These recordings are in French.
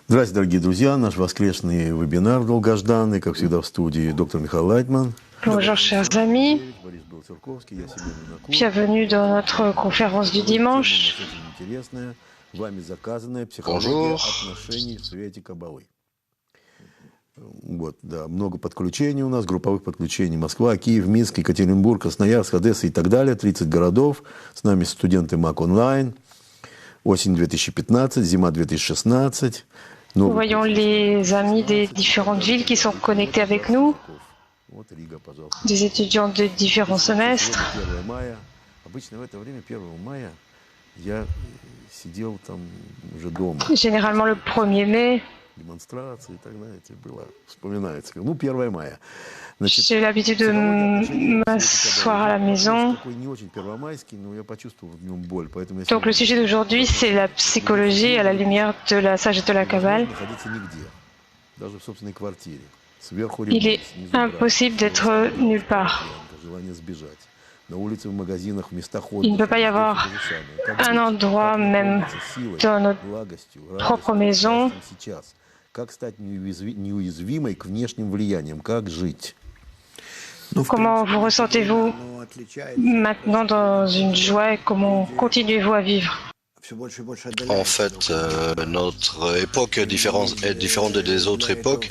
Здравствуйте, дорогие друзья. Наш воскресный вебинар долгожданный, как всегда в студии доктор Михаил Лайтман. Bonjour chers amis, bienvenue dans notre conférence du dimanche. Bonjour. Вот, да, много подключений у нас, групповых подключений. Москва, Киев, Минск, Екатеринбург, Красноярск, Одесса и так далее. 30 городов. С нами студенты МАК онлайн. Осень 2015, зима 2016. Nous voyons les amis des différentes villes qui sont connectés avec nous, des étudiants de différents semestres. Généralement le 1er mai, j'ai l'habitude de m'asseoir à la maison. Donc le sujet d'aujourd'hui, c'est la psychologie à la lumière de la sagesse de la Kabbale. Il est impossible d'être nulle part. Il ne peut pas y avoir un endroit, même dans notre propre maison, comment vous ressentez-vous maintenant dans une joie et comment continuez-vous à vivre? En fait, notre époque est différente des autres époques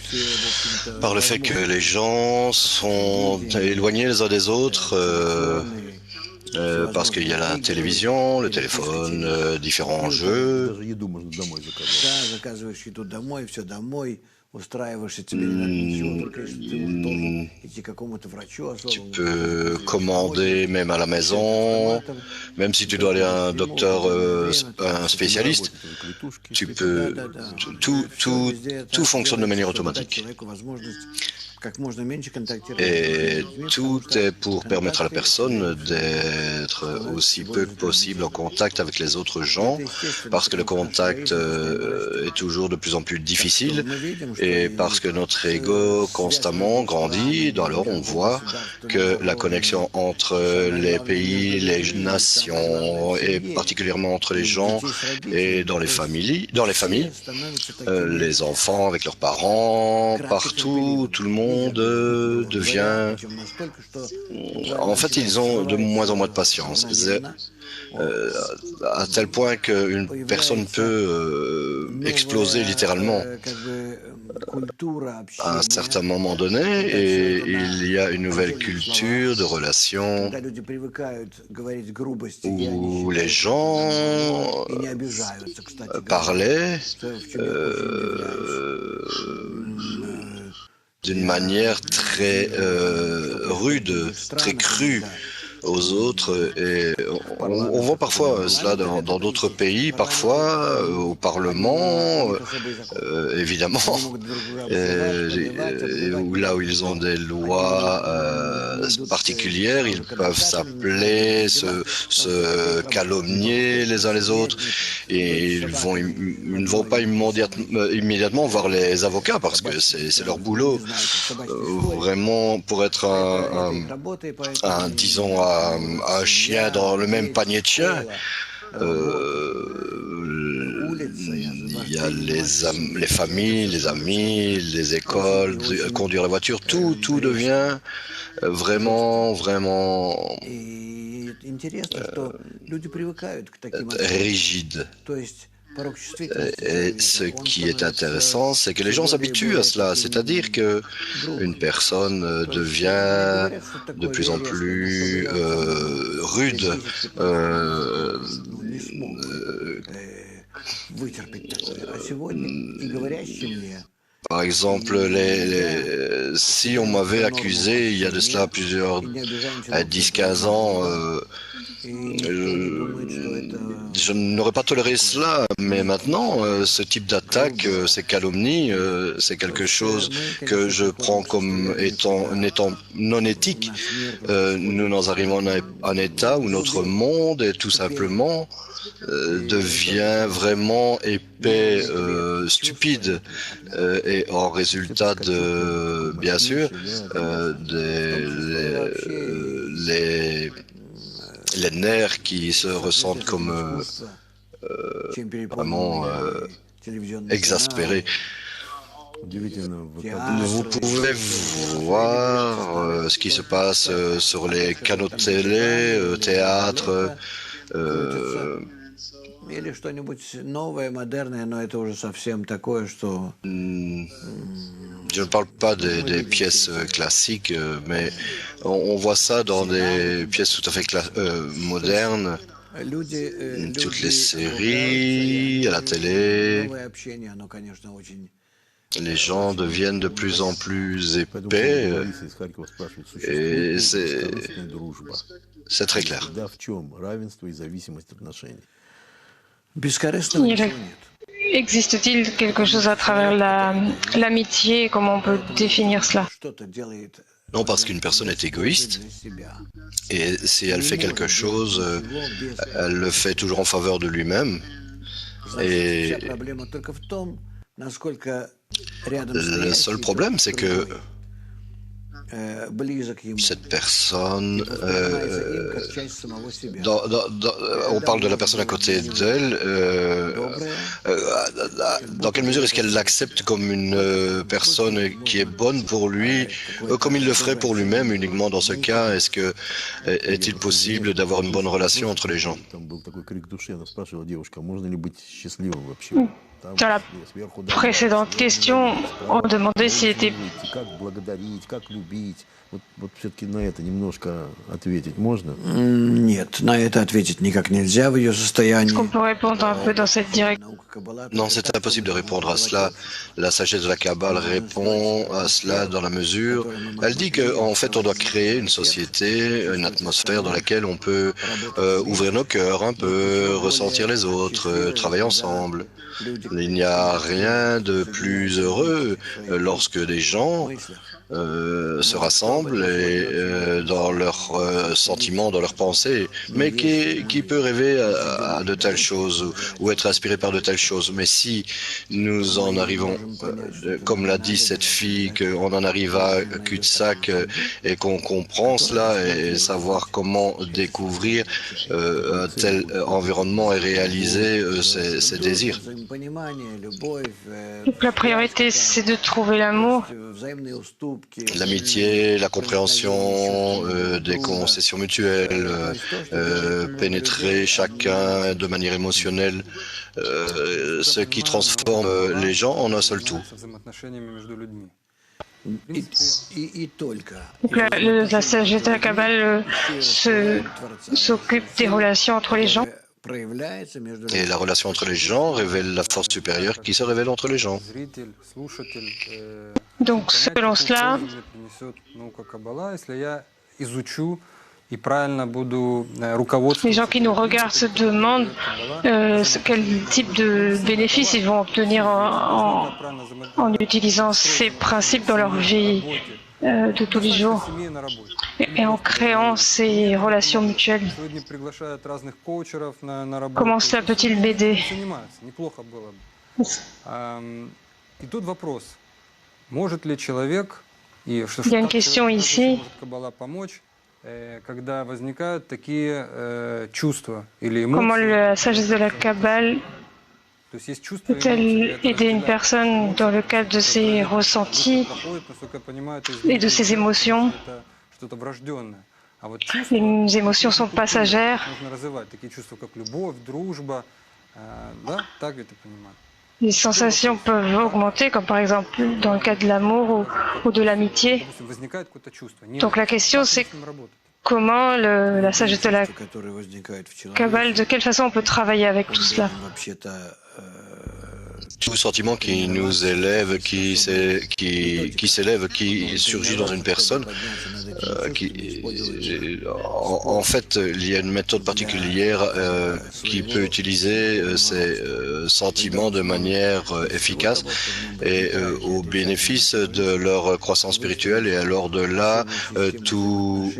par le fait que les gens sont éloignés les uns des autres parce qu'il y a la télévision, le téléphone, différents jeux. Tu peux commander même à la maison, même si tu dois aller à un docteur, un spécialiste, tu peux, tout fonctionne de manière automatique. Et tout est pour permettre à la personne d'être aussi peu que possible en contact avec les autres gens, parce que le contact est toujours de plus en plus difficile, et parce que notre ego constamment grandit, alors on voit que la connexion entre les pays, les nations, et particulièrement entre les gens et dans les familles, les enfants avec leurs parents, partout, tout le monde devient... En fait, ils ont de moins en moins de patience. À tel point qu'une personne peut exploser littéralement à un certain moment donné, et il y a une nouvelle culture de relation où les gens parlaient d'une manière très rude, très crue aux autres, et on voit parfois cela dans d'autres pays, parfois au Parlement, évidemment, là où ils ont des lois particulières, ils peuvent s'appeler, se calomnier les uns les autres, et ils ne vont pas immédiatement voir les avocats parce que c'est leur boulot, vraiment, pour être disons, un chien dans le même panier de chiens. Il y a les familles, les amis, les écoles, conduire la voiture, tout devient vraiment rigide. Et ce qui est intéressant, c'est que les gens s'habituent à cela, c'est-à-dire que une personne devient de plus en plus rude. Par exemple, si on m'avait accusé il y a de cela plusieurs 10-15 ans je n'aurais pas toléré cela, mais maintenant, ce type d'attaque, ces calomnies, c'est quelque chose que je prends comme étant non éthique. Nous en arrivons à un état où notre monde est tout simplement devient vraiment épais, stupide, et en résultat de, bien sûr, les nerfs qui se ressentent comme vraiment exaspérés. Vous pouvez voir ce qui se passe sur les canaux de télé, théâtre. Или что-нибудь новое, модерное, но это уже совсем такое, что... Je ne parle pas des pièces classiques, mais on voit ça dans des pièces tout à fait modernes. Toutes les séries, à la télé, les gens deviennent de plus en plus épais et c'est très clair. Existe-t-il quelque chose à travers l'amitié? Comment on peut définir cela? Non, parce qu'une personne est égoïste et si elle fait quelque chose, elle le fait toujours en faveur de lui-même. Et le seul problème, c'est que cette personne, on parle de la personne à côté d'elle, dans quelle mesure est-ce qu'elle l'accepte comme une personne qui est bonne pour lui, comme il le ferait pour lui-même uniquement dans ce cas? Est-il possible d'avoir une bonne relation entre les gens? Dans la précédente question, on demandait s'il était... Нет, на это ответить никак нельзя в ее состоянии. Est-ce qu'on peut répondre un peu dans cette direction? Non, c'est impossible de répondre à cela. La sagesse de la Kabbale répond à cela dans la mesure. Elle dit qu'en fait, on doit créer une société, une atmosphère dans laquelle on peut ouvrir nos cœurs un peu, ressentir les autres, travailler ensemble. Il n'y a rien de plus heureux lorsque des gens se rassemblent et dans leurs sentiments, dans leurs pensées, mais qui peut rêver à de telles choses ou être inspiré par de telles choses. Mais si nous en arrivons, comme l'a dit cette fille, qu'on en arrive à cul-de-sac et qu'on comprend cela et savoir comment découvrir un tel environnement et réaliser ses désirs. Donc la priorité, c'est de trouver l'amour. L'amitié, la compréhension, des concessions mutuelles, pénétrer chacun de manière émotionnelle, ce qui transforme les gens en un seul tout. Donc la sagesse de la Kabbale s'occupe des relations entre les gens. Et la relation entre les gens révèle la force supérieure qui se révèle entre les gens. Donc, selon cela, les gens qui nous regardent se demandent quel type de bénéfices ils vont obtenir en utilisant ces principes dans leur vie de tous les jours et en créant ces relations mutuelles. Comment cela peut-il m'aider? Il y a une question ici. Comment la sagesse de la Kabbale peut-elle aider une personne dans le cadre de ses ressentis et de ses émotions? Les émotions sont passagères. Les sensations peuvent augmenter, comme par exemple dans le cas de l'amour ou de l'amitié. Donc la question c'est comment la sagesse de la Kabbale, de quelle façon on peut travailler avec tout cela? tout sentiment qui nous élève, qui s'élève, qui surgit dans une personne, en fait, il y a une méthode particulière qui peut utiliser ces sentiments de manière efficace et au bénéfice de leur croissance spirituelle. Et alors de là, tout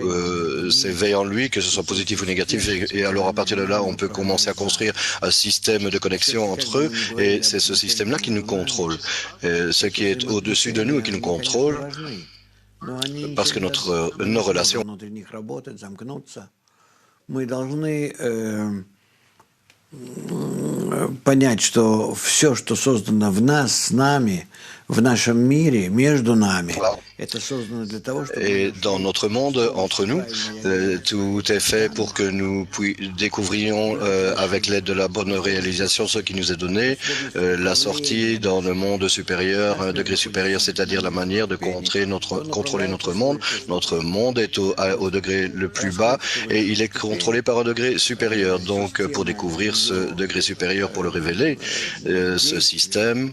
s'éveille en lui, que ce soit positif ou négatif. Et alors à partir de là, on peut commencer à construire un système de connexion entre eux. Et c'est ce système-là qui nous contrôle. Ce qui est au-dessus de nous et qui nous contrôle, parce que nos relations понять, что все, что создано в нас, с нами, в нашем мире, между нами, это создано для того, чтобы... Et dans notre monde, entre nous, tout est fait pour que nous découvrions avec l'aide de la bonne réalisation ce qui nous est donné, la sortie dans le monde supérieur, un degré supérieur, c'est-à-dire la manière de contrôler notre monde. Notre monde est au degré le plus bas et il est contrôlé par un degré supérieur. Donc, pour découvrir ce degré supérieur, pour le révéler, ce système,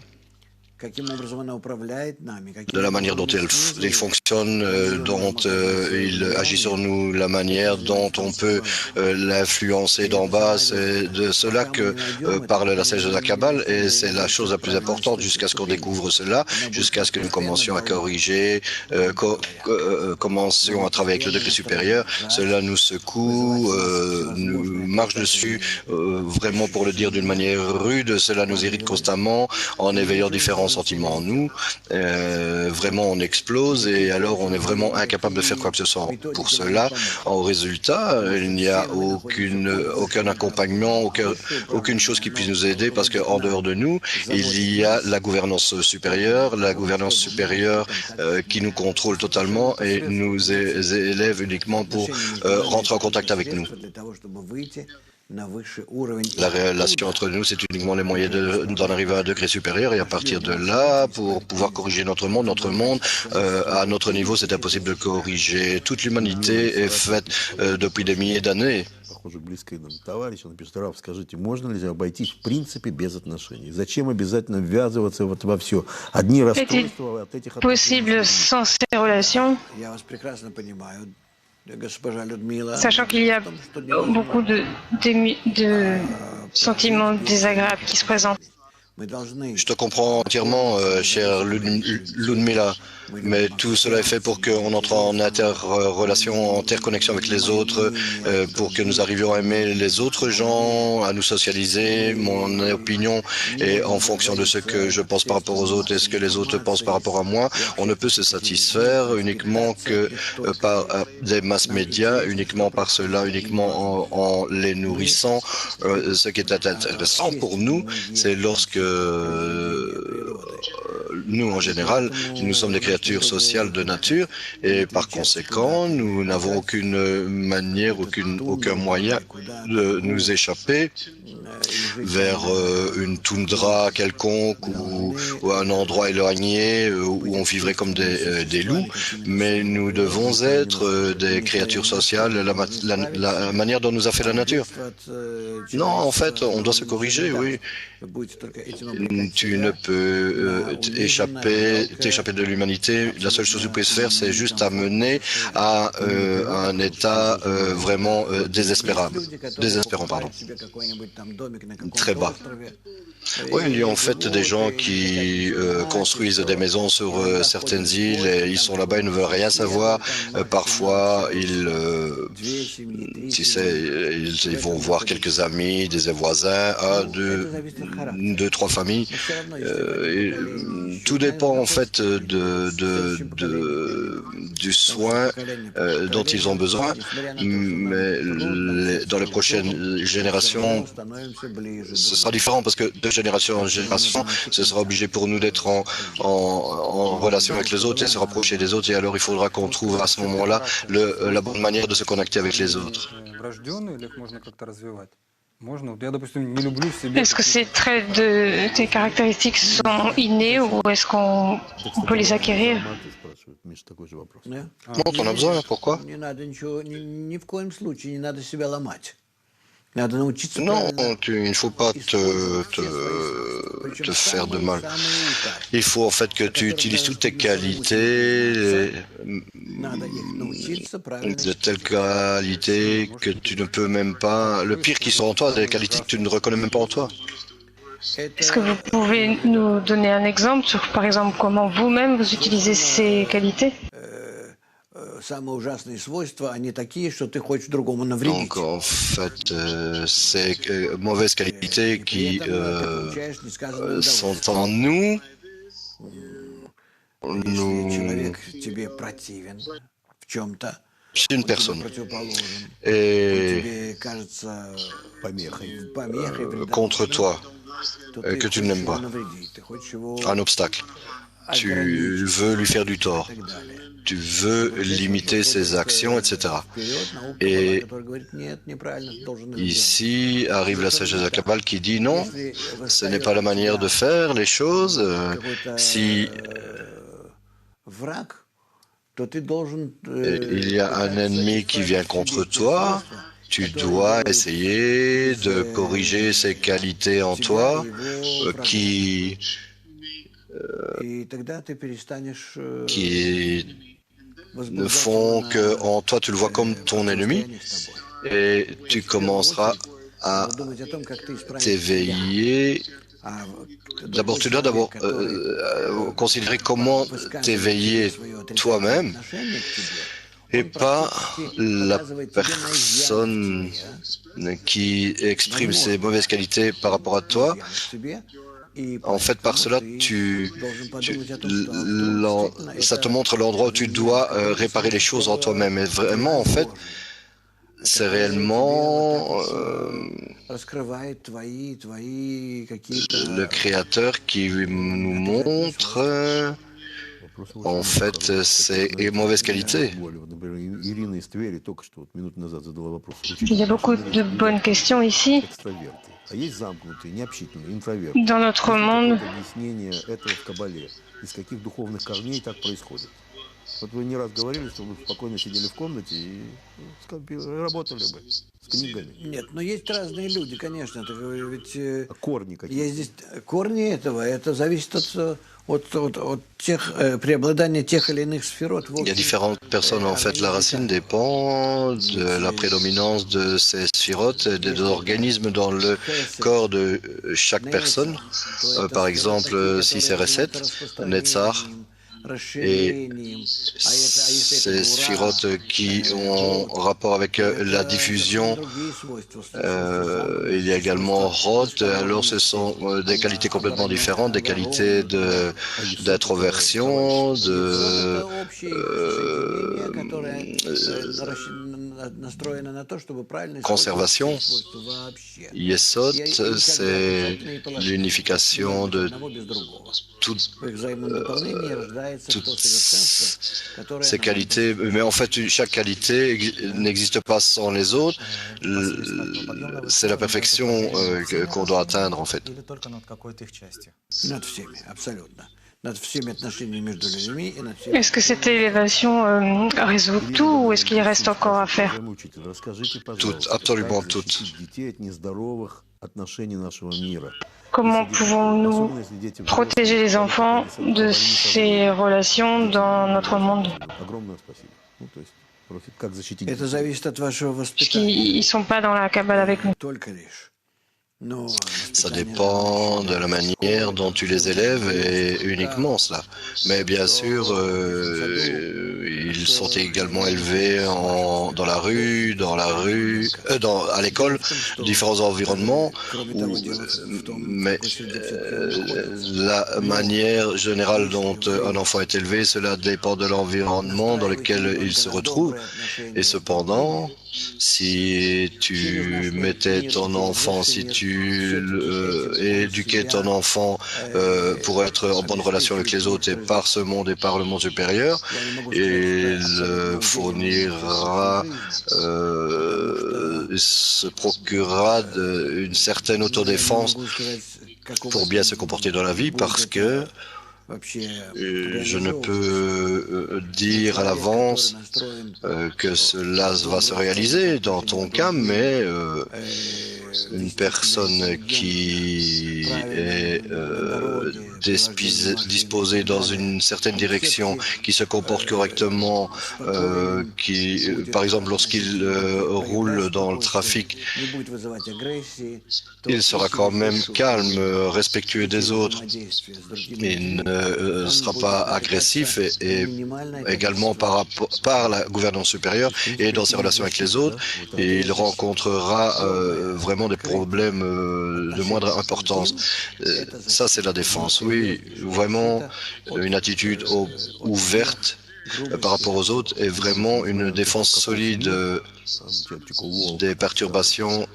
de la manière dont il fonctionne, dont il agit sur nous, la manière dont on peut l'influencer d'en bas, c'est de cela que parle la sagesse de la Kabbale, et c'est la chose la plus importante jusqu'à ce qu'on découvre cela, jusqu'à ce que nous commencions à corriger, commencions à travailler avec le degré supérieur. Cela nous secoue, nous marche dessus, vraiment pour le dire d'une manière rude, cela nous irrite constamment en éveillant différents sentiments en nous, vraiment on explose et alors on est vraiment incapable de faire quoi que ce soit. Pour cela, au résultat, il n'y a aucun accompagnement, aucune chose qui puisse nous aider parce qu'en dehors de nous, il y a la gouvernance supérieure qui nous contrôle totalement et nous élève uniquement pour rentrer en contact avec nous. La relation entre nous, c'est uniquement les moyens d'en arriver à un degré supérieur et à partir de là, pour pouvoir corriger notre monde, à notre niveau, c'est impossible de corriger. Toute l'humanité est faite depuis des milliers d'années. Похоже, близкий нам товарищ, он пишет: Раф, скажите, можно ли обойтись в принципе без отношений? Зачем обязательно ввязываться вот во все? Одни расстройства от этих отношений. Possible sans ces relations, sachant qu'il y a beaucoup de sentiments désagréables qui se présentent. Je te comprends entièrement, chère Ludmila, mais tout cela est fait pour qu'on entre en interrelation, en interconnexion avec les autres, pour que nous arrivions à aimer les autres gens, à nous socialiser. Mon opinion est en fonction de ce que je pense par rapport aux autres et ce que les autres pensent par rapport à moi. On ne peut se satisfaire uniquement que par des masses médias, uniquement par cela, uniquement en les nourrissant. Ce qui est intéressant pour nous, c'est lorsque nous, en général, nous sommes des créatures sociales de nature et par conséquent, nous n'avons aucune manière, aucun moyen de nous échapper vers une toundra quelconque ou un endroit éloigné où on vivrait comme des loups, mais nous devons être des créatures sociales, la manière dont nous a fait la nature. Non, en fait, on doit se corriger, oui. Tu ne peux t'échapper de l'humanité. La seule chose que tu peux faire, c'est juste amener à un état vraiment désespérant, pardon. Très bas. Oui, il y a en fait des gens qui construisent des maisons sur certaines îles et ils sont là-bas, ils ne veulent rien savoir. Parfois, ils vont voir quelques amis, des voisins, deux, trois familles. Tout dépend en fait du soin dont ils ont besoin. Mais dans les prochaines générations, ce sera différent parce que de génération en génération, ce sera obligé pour nous d'être en relation avec les autres et se rapprocher des autres. Et alors, il faudra qu'on trouve à ce moment-là la bonne manière de se connecter avec les autres. Est-ce que ces traits tes caractéristiques sont innés ou est-ce qu'on peut les acquérir? Non, t'en as besoin, pourquoi? Не надо ничего, ни в коем случае не надо себя ломать. Non, il ne faut pas te faire de mal. Il faut en fait que tu utilises toutes tes qualités, de telles qualités que tu ne peux même pas... Le pire qui sont en toi, des qualités que tu ne reconnais même pas en toi. Est-ce que vous pouvez nous donner un exemple sur, par exemple, comment vous-même vous utilisez ces qualités? Donc en fait, ces mauvaises qualités qui sont en nous, c'est une personne et contre toi, que tu n'aimes pas, un obstacle. Tu veux lui faire du tort, tu veux limiter ses actions, etc. Et ici arrive la sagesse de la Kabbale qui dit non, ce n'est pas la manière de faire les choses. Si il y a un ennemi qui vient contre toi, tu dois essayer de corriger ces qualités en toi qui ne font que en toi tu le vois comme ton ennemi et tu commenceras à t'éveiller. D'abord, tu dois considérer comment t'éveiller toi-même et pas la personne qui exprime ses mauvaises qualités par rapport à toi. En fait, par cela, ça te montre l'endroit où tu dois réparer les choses en toi-même. Et vraiment, en fait, c'est réellement le Créateur qui nous montre, en fait, ses mauvaises qualités. Il y a beaucoup de bonnes questions ici. Dans notre monde, Вот вы не раз говорили, что вы спокойно сидели в комнате и работали бы с книгами. Нет, но есть разные люди, конечно. Ведь корни какие? Есть здесь корни этого. Это зависит от тех преобладания тех или иных сферот. Il y a différentes personnes. En fait, la racine dépend de la prédominance de ces sphirotes et des organismes dans le corps de chaque personne. Par exemple, si c'est Reset, Netzar, et ces sphirotes qui ont rapport avec la diffusion, il y a également Roth, alors ce sont des qualités complètement différentes, des qualités d'introversion, de conservation. Yesod, c'est l'unification de toutes ces qualités, mais en fait chaque qualité n'existe pas sans les autres. C'est la perfection qu'on doit atteindre en fait. Est-ce que cette élévation résout tout ou est-ce qu'il reste encore à faire? Tout, absolument tout. Comment pouvons-nous protéger les enfants de ces relations dans notre monde? Parce qu'ils ne sont pas dans la Kabbale avec nous. Ça dépend de la manière dont tu les élèves et uniquement cela. Mais bien sûr, ils sont également élevés dans la rue, à l'école, différents environnements. Mais la manière générale dont un enfant est élevé, cela dépend de l'environnement dans lequel il se retrouve. Et cependant, si tu mettais ton enfant, si tu éduquais ton enfant pour être en bonne relation avec les autres et par ce monde et par le monde supérieur, il fournira, se procurera une certaine autodéfense pour bien se comporter dans la vie parce que Je ne peux dire à l'avance que cela va se réaliser dans ton cas, mais une personne qui est disposée dans une certaine direction, qui se comporte correctement, par exemple, lorsqu'il roule dans le trafic, il sera quand même calme, respectueux des autres. Il ne sera pas agressif et également par la gouvernance supérieure et dans ses relations avec les autres. Et il rencontrera vraiment des problèmes de moindre importance. Ça, c'est la défense. Oui, vraiment une attitude ouverte par rapport aux autres est vraiment une défense solide des perturbations.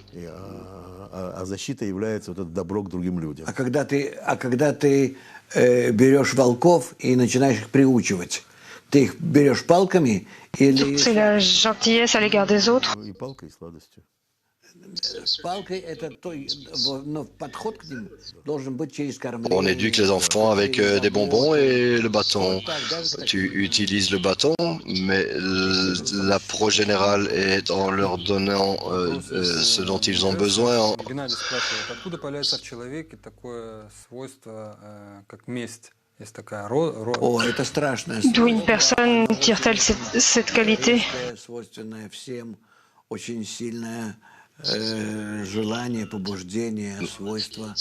А защита является вот это добро к другим людям. А когда ты берешь волков и начинаешь их приучивать, ты их берешь палками или... C'est la gentillesse à l'égard des autres. И палкой, и сладостью. Палкой это но подход к ним должен быть через кормление. On éduque les enfants avec des bonbons et le bâton. Tu utilises le bâton, mais l'approche générale est en leur donnant ce dont ils ont besoin. О, это страшное. D'où une personne tire-t-elle cette qualité? Свойственное всем, очень сильное желание, побуждение, свойство.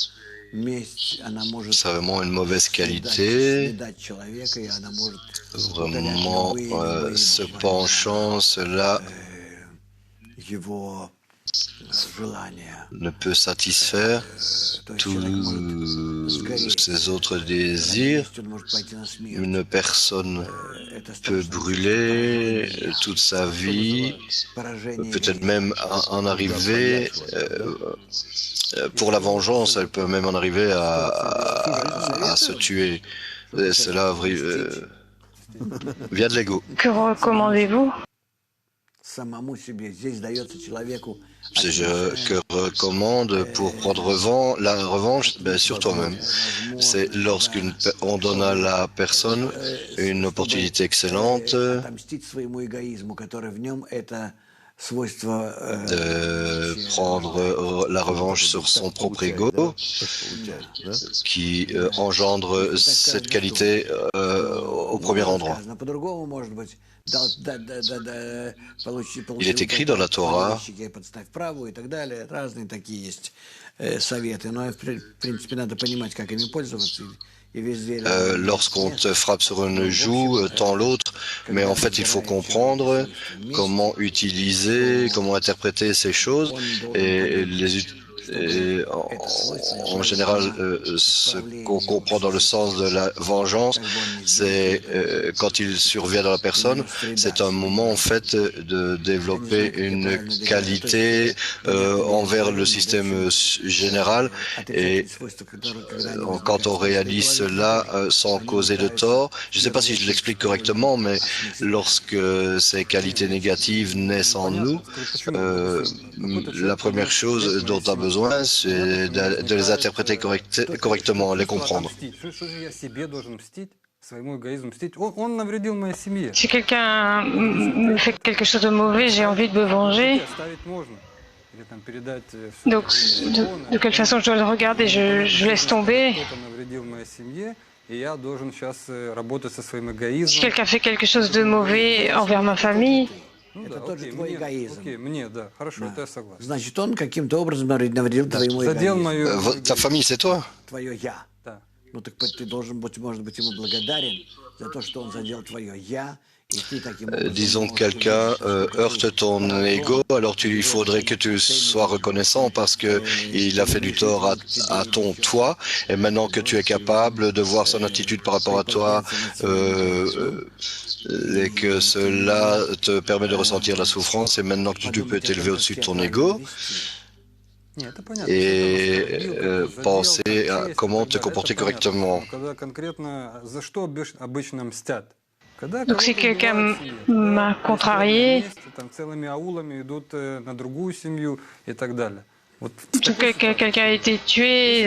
Месть, она может... C'est vraiment une mauvaise qualité. Человека, и она может Vraiment, ce penchant, cela его желание. ne peut satisfaire tous ces autres désirs. Une personne peut brûler toute sa vie, peut-être même en arriver pour la vengeance, elle peut même en arriver à se tuer. Cela vient de l'ego. Que recommandez-vous? C'est que recommande pour prendre la revanche sur toi-même. C'est lorsqu'on donne à la personne une opportunité excellente de prendre la revanche sur son propre ego qui engendre cette qualité au premier endroit. Il est écrit dans la Torah lorsqu'on te frappe sur une joue, tends l'autre, mais en fait il faut comprendre comment utiliser, comment interpréter ces choses et en général, ce qu'on comprend dans le sens de la vengeance, c'est quand il survient dans la personne, c'est un moment en fait de développer une qualité envers le système général et quand on réalise cela sans causer de tort, je ne sais pas si je l'explique correctement, mais lorsque ces qualités négatives naissent en nous, la première chose dont on a besoin, c'est de les interpréter correctement, les comprendre. Si quelqu'un me fait quelque chose de mauvais, j'ai envie de me venger. Donc, de quelle façon je dois le regarder? Je laisse tomber. Si quelqu'un fait quelque chose de mauvais envers ma famille, Это тоже твой эгоизм. Значит, он каким-то образом навредил твоему эгоизму. Ta famille, c'est toi. Твое «я». Ну так ты должен быть, может быть, ему благодарен за то, что он задел твое «я». Disons que quelqu'un heurte ton ego, alors il faudrait que tu sois reconnaissant parce que il a fait du tort à ton toi, et maintenant que tu es capable de voir son attitude par rapport à toi et que cela te permet de ressentir la souffrance, et maintenant que tu peux t'élever au-dessus de ton ego et penser à comment te comporter correctement. Donc si quelqu'un m'a contrarié, quelqu'un a été tué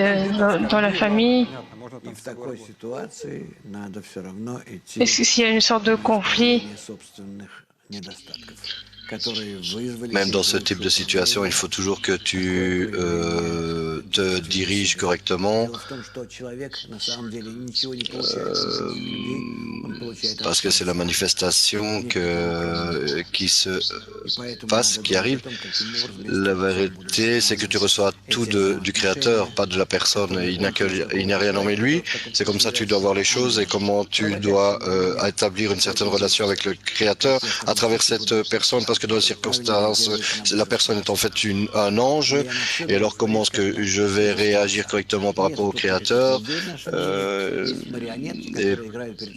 dans la famille, И в такой ситуации надо все равно идти S'il y a une sorte de conflit, собственных недостатков, которые вызвали Même dans ce type de situation, il faut toujours que tu te diriges correctement Дело в том, что человек на самом деле ничего не получает с этих людей, он получает parce que c'est la manifestation qui se и поэтому passe, надо qui arrive. думать о том, каким образом La vérité, c'est que tu reçois tout du Créateur, pas de la personne. Il n'a rien nommé lui. C'est comme ça que tu dois voir les choses et comment tu dois établir une certaine relation avec le Créateur à travers cette personne, parce que dans les circonstances, la personne est en fait un ange. Et alors, comment est-ce que je vais réagir correctement par rapport au Créateur? Et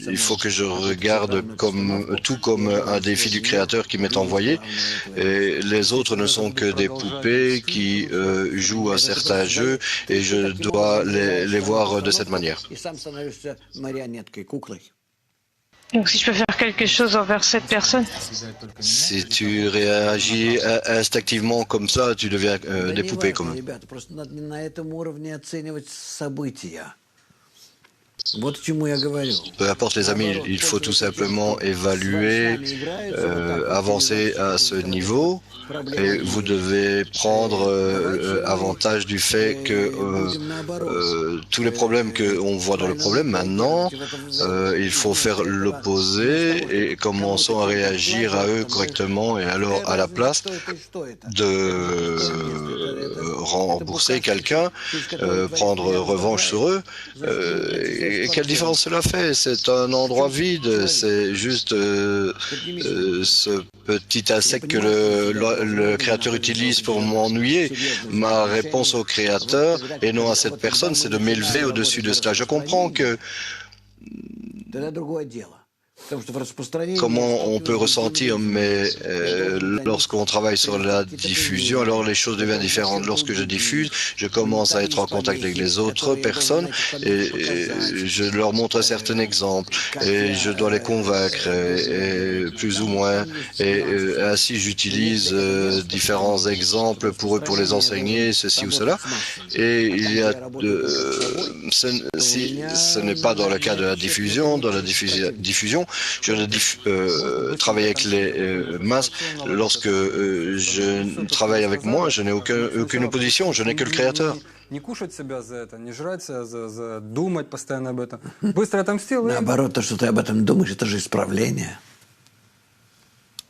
il faut que je regarde tout comme un défi du Créateur qui m'est envoyé. Et les autres ne sont que des poupées qui jouent à certains jeux et je dois les voir de cette manière. и сам становишься марионеткой, куклой. donc si je peux faire quelque chose envers cette personne, Si tu réagis instinctivement comme ça, tu deviens Да des не poupées важно, comme eux. ребята, просто надо на этом уровне оценивать события. Вот к чему я говорю. Peu importe les amis, il faut tout simplement évaluer, avancer à ce niveau. Et vous devez prendre avantage du fait que tous les problèmes qu'on voit dans le problème maintenant, il faut faire l'opposé et commençons à réagir à eux correctement et alors à la place de rembourser quelqu'un, prendre revanche sur eux. Et quelle différence cela fait? C'est un endroit vide, c'est juste ce petit insecte que le Créateur utilise pour m'ennuyer. Ma réponse au Créateur et non à cette personne, c'est de m'élever au-dessus de cela. Je comprends que Это другое дело. Потому что в распространении comment on peut ressentir, mais lorsqu'on travaille sur la diffusion, alors les choses deviennent différentes. Lorsque je diffuse, je commence à être en contact avec les autres personnes et je leur montre un certain exemple et je dois les convaincre, et plus ou moins. Et ainsi, j'utilise différents exemples pour eux, pour les enseigner, ceci ou cela. Et il y a si ce n'est pas dans le cas de la diffusion, dans la diffusion, je ne travaille avec les masses. Lorsque je travaille avec moi, je n'ai aucune opposition, je n'ai que le Créateur. Не кушать себя за это, не жрать себя за думать постоянно об этом. Быстро отомстил. наоборот, то, что ты об этом думаешь, это же исправление.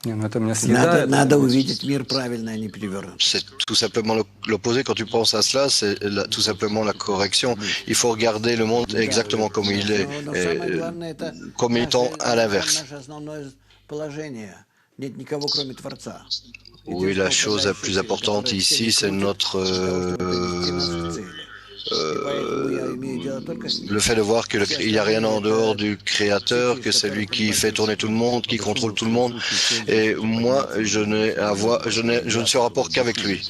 Не, ну это меня съедает. Надо увидеть мир правильно, а не перевернут. C'est tout simplement l'opposé. Quand tu penses à cela, c'est tout simplement la correction. Il faut regarder le monde exactement comme il est, comme étant à l'inverse. Наше основное положение. Нет никого, кроме Творца. Oui, la chose la plus importante ici, c'est notre le fait de voir qu'il n'y a rien en dehors du Créateur, que c'est lui qui fait tourner tout le monde, qui contrôle tout le monde. Et moi, je ne suis en rapport qu'avec lui.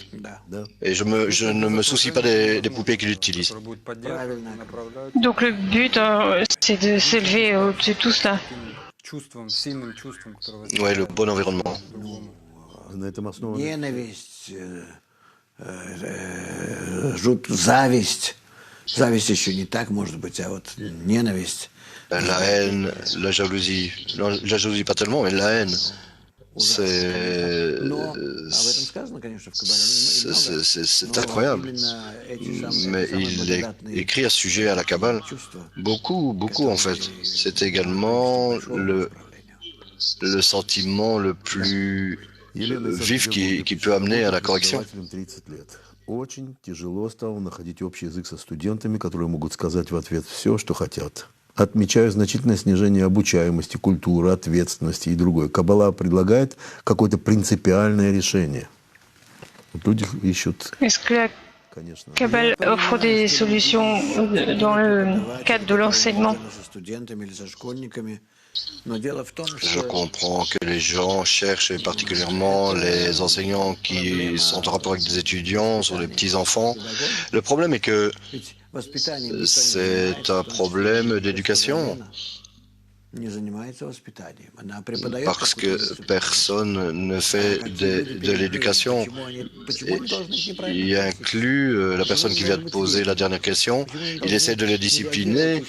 Et je ne me soucie pas des poupées qu'il utilise. donc le but, c'est de s'élever au-dessus de tout cela. Чувством, сильным чувством, которое Oui, le bon environnement. На этом основано. Ненависть, зависть. Зависть еще не так, может быть, а вот ненависть. La haine, la jalousie. Non, la jalousie pas tellement, mais la haine. C'est incroyable. Mais il est écrit à ce sujet à la Kabbale. Beaucoup, beaucoup en fait. C'est également le sentiment le plus vif qui peut amener à la correction. Очень тяжело стало находить общий язык со студентами, которые могут сказать в ответ все, что хотят. Отмечаю значительное снижение обучаемости, культуры, ответственности и другое. Каббала предлагает какое-то принципиальное решение. Вот люди ищут, Est-ce que la конечно. Kabbale offre des solutions dans le cadre de l'enseignement? Со студентами или со школьниками. Но дело в том, Je что comprends que les gens cherchent, et particulièrement les enseignants qui sont en rapport avec des étudiants, sur des petits-enfants. Le problème est que ведь воспитание никто не c'est un problème d'éducation. parce que personne ne fait de l'éducation. Il inclut la personne qui vient de poser la dernière question. Il essaie de les discipliner.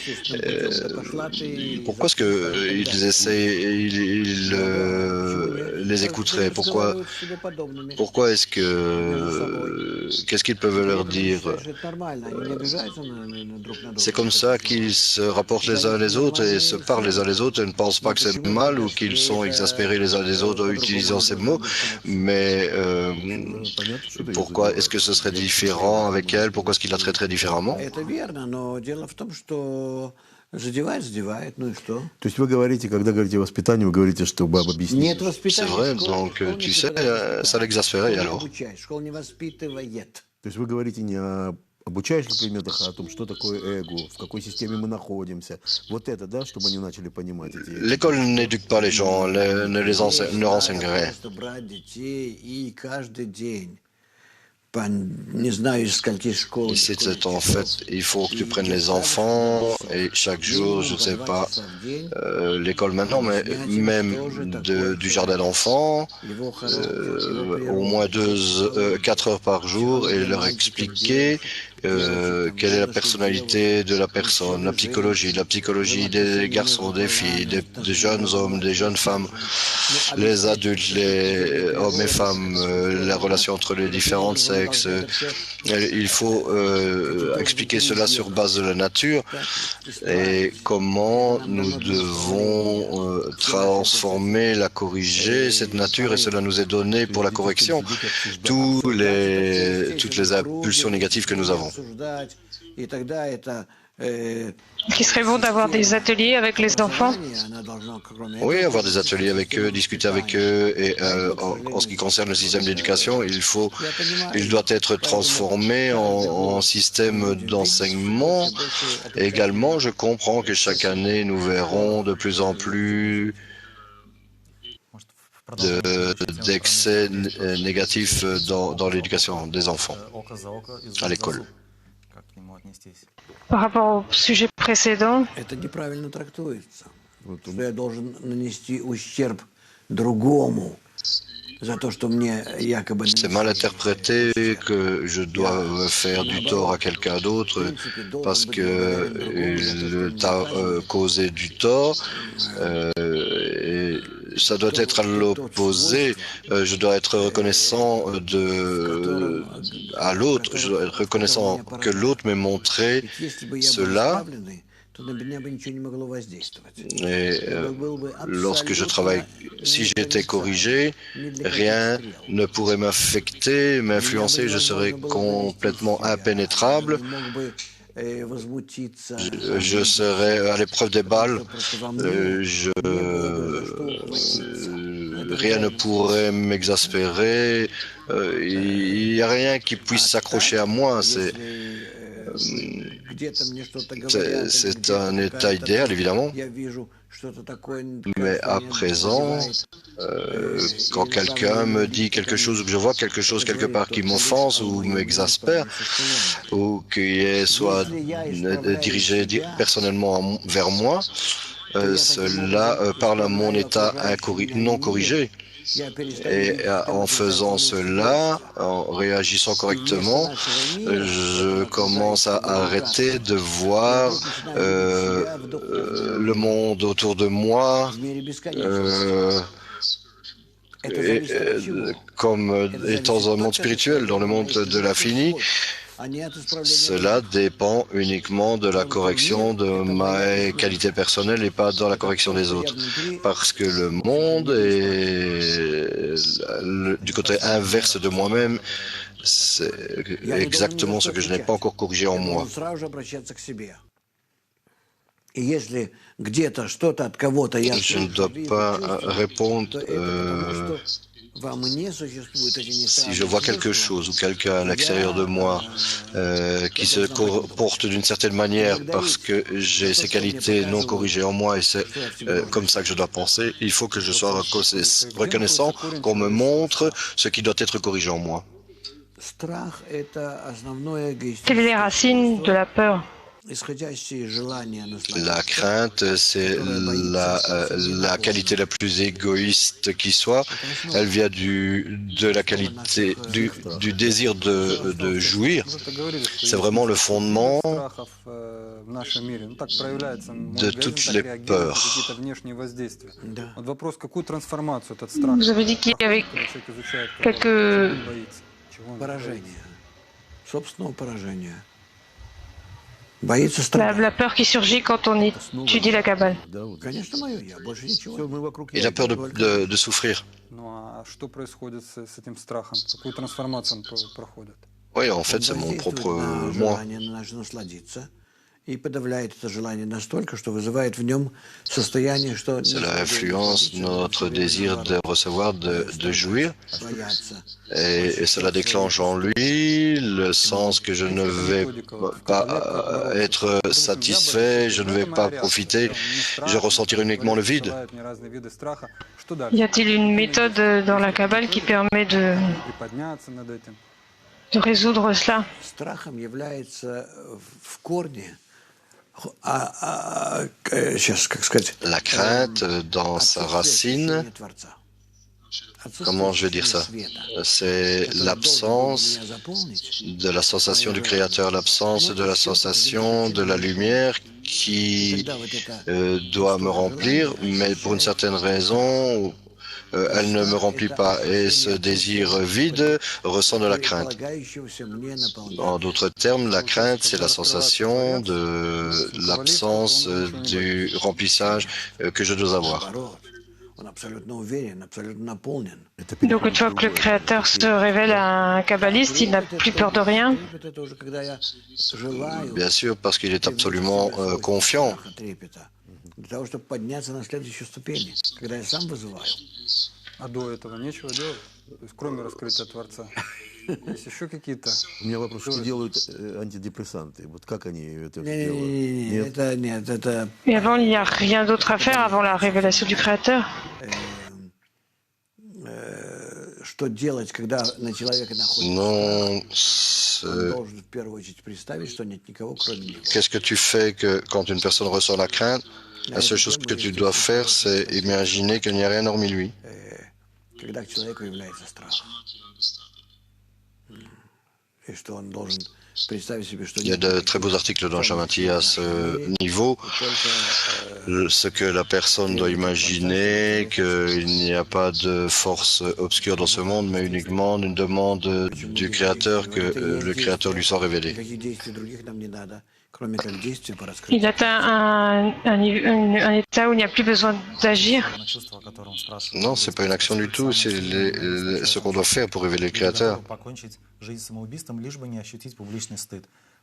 Pourquoi est-ce qu'ils essaient, les écouteraient? Pourquoi est-ce que... Qu'est-ce qu'ils peuvent leur dire? C'est comme ça qu'ils se rapportent les uns les autres et se parlent les uns les autres et ne pensent pas que c'est mal ou qu'ils sont exaspérés les uns les autres en utilisant ces mots. Mais pourquoi est-ce que ce serait différent avec elle? Pourquoi est-ce qu'il la traiterait différemment? То есть вы говорите, когда говорите воспитание, вы говорите, что баба объяснит. C'est vrai, donc tu sais, ça l'exaspérait alors. То есть вы говорите не о обучающих предметах, а о том, что такое эго, в какой системе мы находимся. Вот это, да, чтобы они начали понимать эти... L'école n'éduque pas les gens, ne renseigne rien. Ici, c'est en fait, il faut que tu prennes les enfants et chaque jour, je ne sais pas, l'école maintenant, mais même du jardin d'enfants, au moins 4 heures par jour et leur expliquer quelle est la personnalité de la personne, la psychologie des garçons, des filles, des jeunes hommes, des jeunes femmes, les adultes, les hommes et femmes, la relation entre les différents sexes. Il faut expliquer cela sur base de la nature et comment nous devons transformer, la corriger, cette nature, et cela nous est donné pour la correction. Toutes les impulsions négatives que nous avons. Qu'il serait bon d'avoir des ateliers avec les enfants? Oui, avoir des ateliers avec eux, discuter avec eux. Et en ce qui concerne le système d'éducation, il doit être transformé en système d'enseignement. Également, je comprends que chaque année, nous verrons de plus en plus d'excès négatifs dans l'éducation des enfants à l'école. Par rapport au sujet précédent, c'est mal interprété que je dois faire du tort à quelqu'un d'autre parce qu'il t'a causé du tort. Et ça doit être à l'opposé. Je dois être reconnaissant à l'autre. Je dois être reconnaissant que l'autre m'ait montré cela. Et lorsque je travaille, si j'étais corrigé, rien ne pourrait m'affecter, m'influencer, je serais complètement impénétrable. Je serais à l'épreuve des balles, rien ne pourrait m'exaspérer, il n'y a rien qui puisse s'accrocher à moi. C'est un état idéal, évidemment. Mais à présent, quand quelqu'un me dit quelque chose ou que je vois quelque chose quelque part qui m'offense ou m'exaspère ou qui soit dirigé personnellement vers moi, cela parle à mon état non corrigé. Et en faisant cela, en réagissant correctement, je commence à arrêter de voir le monde autour de moi comme étant un monde spirituel, dans le monde de l'infini. Cela dépend uniquement de la correction de ma qualité personnelle et pas dans la correction des autres. Parce que le monde est du côté inverse de moi-même. C'est exactement ce que je n'ai pas encore corrigé en moi. Je ne dois pas répondre si je vois quelque chose ou quelqu'un à l'extérieur de moi qui se comporte d'une certaine manière parce que j'ai ces qualités non corrigées en moi et c'est comme ça que je dois penser, il faut que je sois reconnaissant qu'on me montre ce qui doit être corrigé en moi. quelles sont les racines de la peur? La crainte, c'est la qualité la plus égoïste qui soit. Elle vient de la qualité, du désir de jouir. C'est vraiment le fondement de toutes les peurs. Vous avez dit qu'il y avait quelques... La peur qui surgit quand on étudie la Kabbale. Il a peur de souffrir. Oui, en fait, c'est mon propre moi. Cela influence notre désir de recevoir, de jouir, et cela déclenche en lui le sens que je ne vais pas être satisfait, je ne vais pas profiter, je ressentirai uniquement le vide. Y a-t-il une méthode dans la Kabbale qui permet de résoudre cela? La crainte, dans sa racine, comment je vais dire ça? C'est l'absence de la sensation du Créateur, l'absence de la sensation de la lumière qui doit me remplir, mais pour une certaine raison, elle ne me remplit pas. Et ce désir vide ressent de la crainte. En d'autres termes, la crainte, c'est la sensation de l'absence du remplissage que je dois avoir. Donc une fois que le Créateur se révèle à un kabbaliste, il n'a plus peur de rien? Bien sûr, parce qu'il est absolument confiant. У меня вопрос, что делают антидепрессанты? Вот как они это делают? Нет? Et avant, il n'y a rien d'autre à faire avant la révélation du Créateur? Non, qu'est-ce que tu fais quand une personne ressent la crainte? La seule chose que tu dois faire, c'est imaginer qu'il n'y a rien hormis lui. Il y a de très beaux articles dans Shamanti à ce niveau. Ce que la personne doit imaginer, qu'il n'y a pas de force obscure dans ce monde, mais uniquement une demande du Créateur, que le Créateur lui soit révélé. Il atteint un état où il n'y a plus besoin d'agir. Non, c'est pas une action du tout, c'est ce qu'on doit faire pour révéler le Créateur.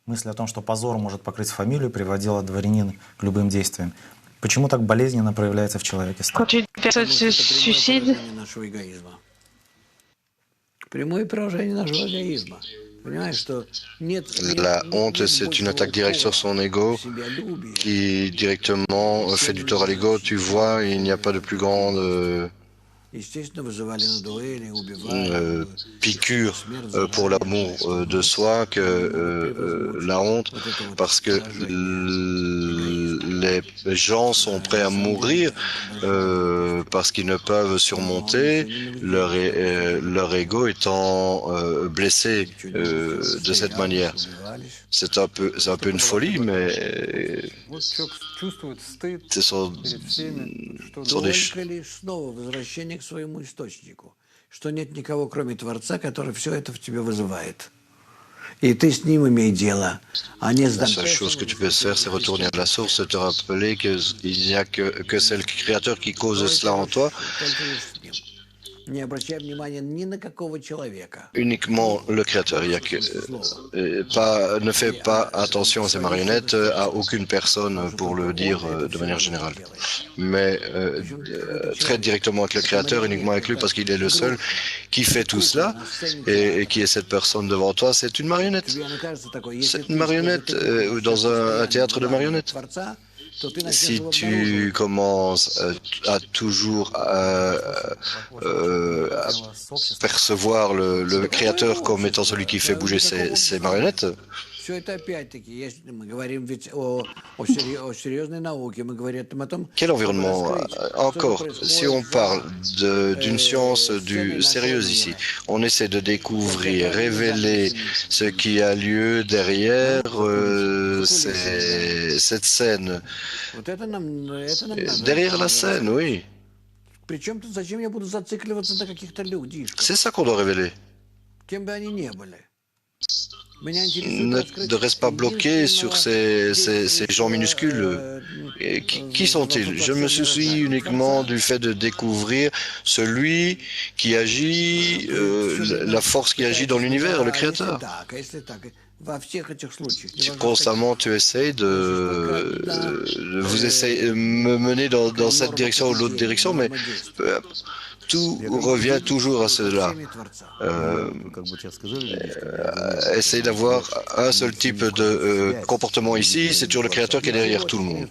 Мысль о том, что позор может покрыть фамилию, приводила дворянина к любым действиям. Почему так болезненно проявляется в человеке страх? Quand une personne se suicide, La honte, c'est une attaque directe sur son ego qui directement fait du tort à l'ego. Tu vois, il n'y a pas de plus grande piqûre pour l'amour de soi que la honte, parce que les gens sont prêts à mourir parce qu'ils ne peuvent surmonter leur ego étant blessé de cette manière. C'est un peu une folie, mais ce sont des что нет никого, кроме Творца, который все это в тебе вызывает. И ты с ним имей дело, а не с La seule chose que tu peux faire, c'est retourner à la source et te rappeler qu'il n'y a que c'est le Créateur qui cause cela en toi. Не обращай внимания ни на какого человека. Uniquement le Créateur. Il y a que, ne fais pas attention à ces marionnettes, à aucune personne pour le dire de manière générale. Mais traite directement avec le Créateur, uniquement avec lui, parce qu'il est le seul qui fait tout cela. Et qui est cette personne devant toi? C'est une marionnette. C'est une marionnette dans un théâtre de marionnettes. Si tu commences à toujours percevoir le Créateur comme étant celui qui fait bouger ses marionnettes, Все это опять-таки, если мы говорим ведь о серьезной науке, мы говорим о том, Quel environnement? Encore, si on parle d'une science sérieuse ici, on essaie de découvrir, révéler ce qui a lieu derrière cette scène. вот это это нам надо. Derrière la scène, oui. Причем тут зачем я буду зацикливаться на каких-то людишках, C'est ça qu'on doit révéler. кем бы они ни были. Меня Ne reste pas bloqué sur ces gens minuscules. Et qui sont-ils? Je me soucie uniquement du fait de découvrir celui qui agit, la force qui agit dans l'univers, le Créateur. Si constamment tu essayes me mener dans cette direction ou l'autre direction, mais tout revient toujours à cela. Essaye d'avoir un seul type de comportement ici, c'est toujours le Créateur qui est derrière tout le monde.